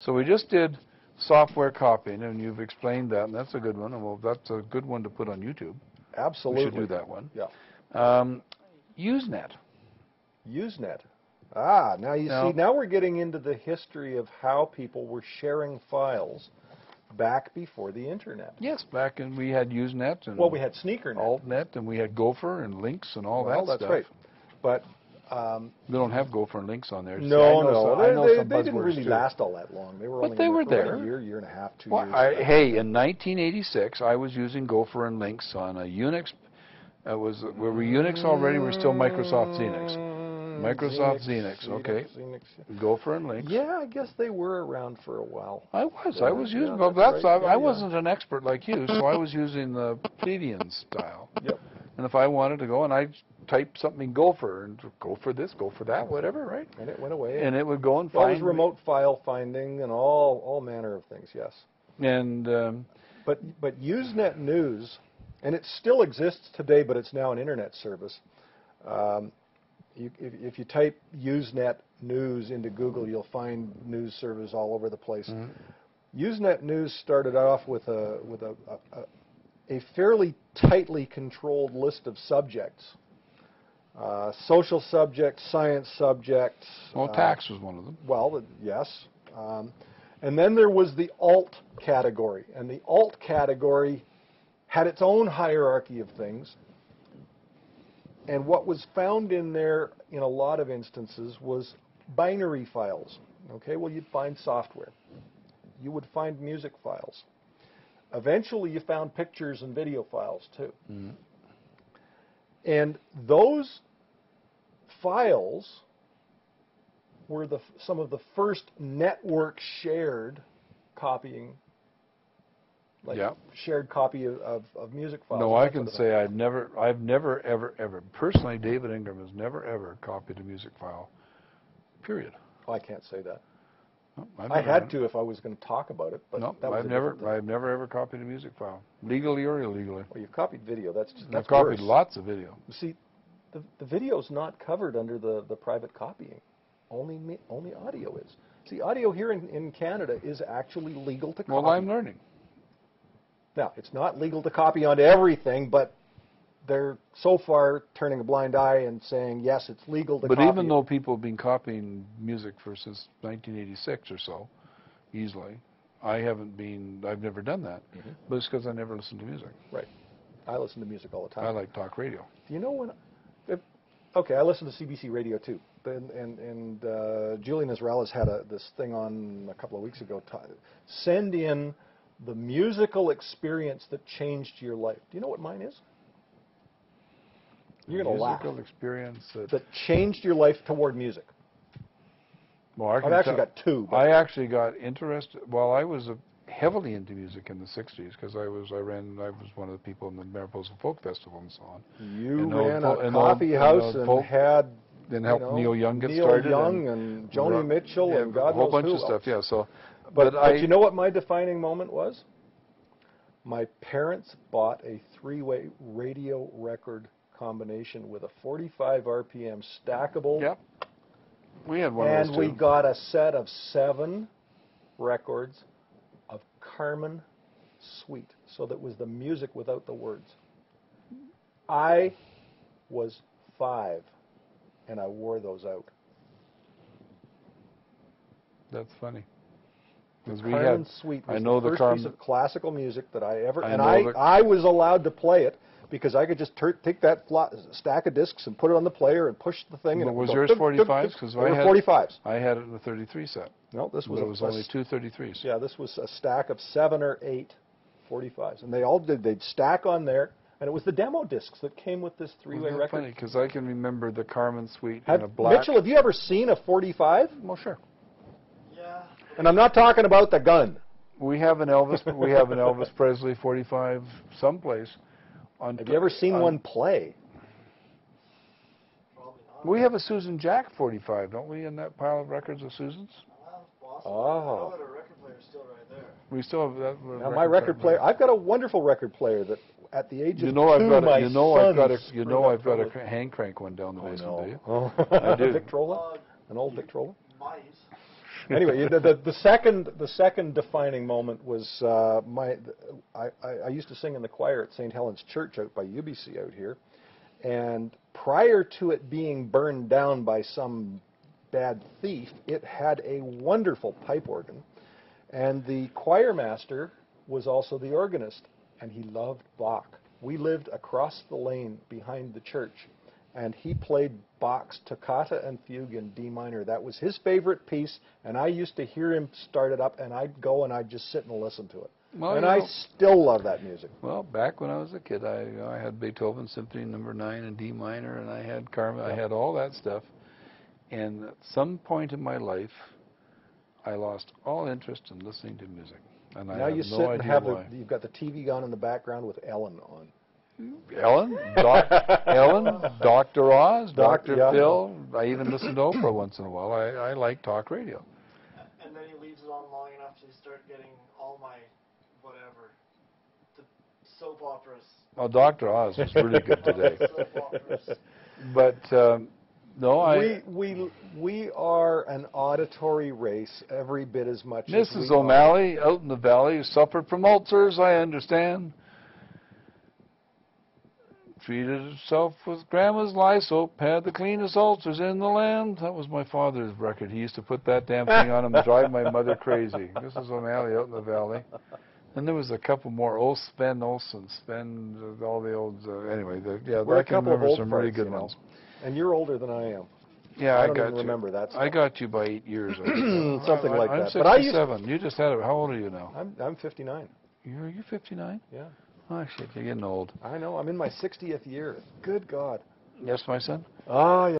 So we just did software copying, and you've explained that, and that's a good one. And well, that's a good one to put on YouTube. Absolutely. We should do that one. Yeah. Usenet. Usenet. Ah, now you see, now we're getting into the history of how people were sharing files back before the internet. Yes, back in we had Usenet and well, we had SneakerNet, AltNet, and we had Gopher and Links and all that stuff. That's right. But we don't have Gopher and Links on there. No, they didn't really last all that long. They were only they were there. A year and a half, 2 years. Hey, in 1986, I was using Gopher and Links on a Unix. We were Unix already. We're still Microsoft Xenix. Microsoft Xenix, okay. Xenix, yeah. Gopher and Links. Yeah, I guess they were around for a while. I was using. Well, right. I wasn't an expert like you, so I was using the plebeian style. Yep. And if I wanted to go and I typed something Gopher and go for this, go for that, whatever, right? And it went away. And it would go and find. It was remote file finding and all manner of things. Yes. And but Usenet News, and it still exists today, but it's now an internet service. If you type Usenet News into Google, you'll find news servers all over the place. Mm-hmm. Usenet News started off with a fairly tightly controlled list of subjects. Social subjects, science subjects. Well, tax was one of them. Well, yes. And then there was the alt category. And the alt category had its own hierarchy of things. And what was found in there in a lot of instances was binary files. Okay, well, you'd find software. You would find music files. Eventually, you found pictures and video files, too. Mm-hmm. And those files were some of the first network-shared copying, shared copy of music files. No, I can say I've never, ever, personally, David Ingram has never, ever copied a music file, period. I can't say that. No, I had to if I was going to talk about it, but no, that was I've never ever copied a music file, legally or illegally. Well, you've copied video. That's I've copied lots of video. You see, the video's not covered under the private copying. Only audio is. See, audio here in Canada is actually legal to copy. Well, I'm learning. Now, it's not legal to copy onto everything, but they're so far turning a blind eye and saying, yes, it's legal to copy. But even though people have been copying music since 1986 or so, easily, I've never done that. Mm-hmm. But it's because I never listened to music. Right. I listen to music all the time. I like talk radio. Do you know when... Okay, I listen to CBC Radio, too. And Julian Israelis had this thing on a couple of weeks ago. Send in the musical experience that changed your life. Do you know what mine is? You're going to laugh. Musical experience that changed your life toward music. Well, I've actually got two. I actually got interested. Well, I was heavily into music in the '60s because I was one of the people in the Mariposa Folk Festival and so on. You ran a coffee house and had. Then helped Neil Young get Neil started. Neil Young and Joni Mitchell and God knows who else. A whole bunch of stuff, yeah. So, but you know what my defining moment was? My parents bought a 3-way radio record combination with a 45 RPM stackable. Yep. We had one of those, and we got a set of 7 records of Carmen Suite. So that was the music without the words. I was 5. And I wore those out. That's funny. Because Carmen Suite was the first piece of classical music that I ever... I was allowed to play it because I could just take that stack of discs and put it on the player and push the thing. But was yours 45s? Because they were 45s. I had it in a 33 set. No, this was... But it was only 2 33s. Yeah, this was a stack of 7 or 8 45s. And they all did. They'd stack on there. And it was the demo discs that came with this 3-way record. Funny, because I can remember the Carmen Suite in a black... Mitchell, have you ever seen a 45? Well, sure. Yeah. And I'm not talking about the gun. We have an Elvis Presley 45 someplace. Have you ever seen one play? Probably not. We have a Susan Jack 45, don't we, in that pile of records of Susan's? Oh. The record player's still right there. We still have that. Now my record player. I've got a wonderful record player that. At the age of 2, I've got a hand crank one down the basement, do you? Oh. I do. Victrola? An old Victrola? Mice. Anyway, the second defining moment was I used to sing in the choir at St. Helens Church out by UBC out here, and prior to it being burned down by some bad thief, it had a wonderful pipe organ, and the choir master was also the organist, and he loved Bach. We lived across the lane behind the church, and he played Bach's Toccata and Fugue in D minor. That was his favorite piece, and I used to hear him start it up, and I'd go and I'd just sit and listen to it. Well, and I still love that music. Well, back when I was a kid, I had Beethoven Symphony No. 9 in D minor, and I had Carmen. I had all that stuff. And at some point in my life, I lost all interest in listening to music. And now I you have sit no and idea have why. you've got the TV on in the background with Ellen on. Ellen, Ellen, Dr. Oz, Dr. Yeah. Phil. I even listen to Oprah once in a while. I like talk radio. And then he leaves it on long enough to start getting all my whatever, the soap operas. Oh, Dr. Oz was really good today. Soap operas. But no, We are an auditory race every bit as much as Mrs. we O'Malley out in the valley suffered from ulcers, I understand. Treated herself with Grandma's Lysol, had the cleanest ulcers in the land. That was my father's record. He used to put that damn thing on him and drive my mother crazy. Mrs. O'Malley out in the valley. And there was a couple more, Sven Olsen, all the old, anyway. We're I a can couple of remember old some really farts, good you know. ones. And you're older than I am. Yeah, I I don't got even you. remember that stuff. I got you by 8 years. I think. Something like I'm that. 67. But I used, You just had it. How old are you now? I'm 59. You're 59? Yeah. Oh, shit, you're getting old. I know. I'm in my 60th year. Good God. Yes, my son? Ah, yeah.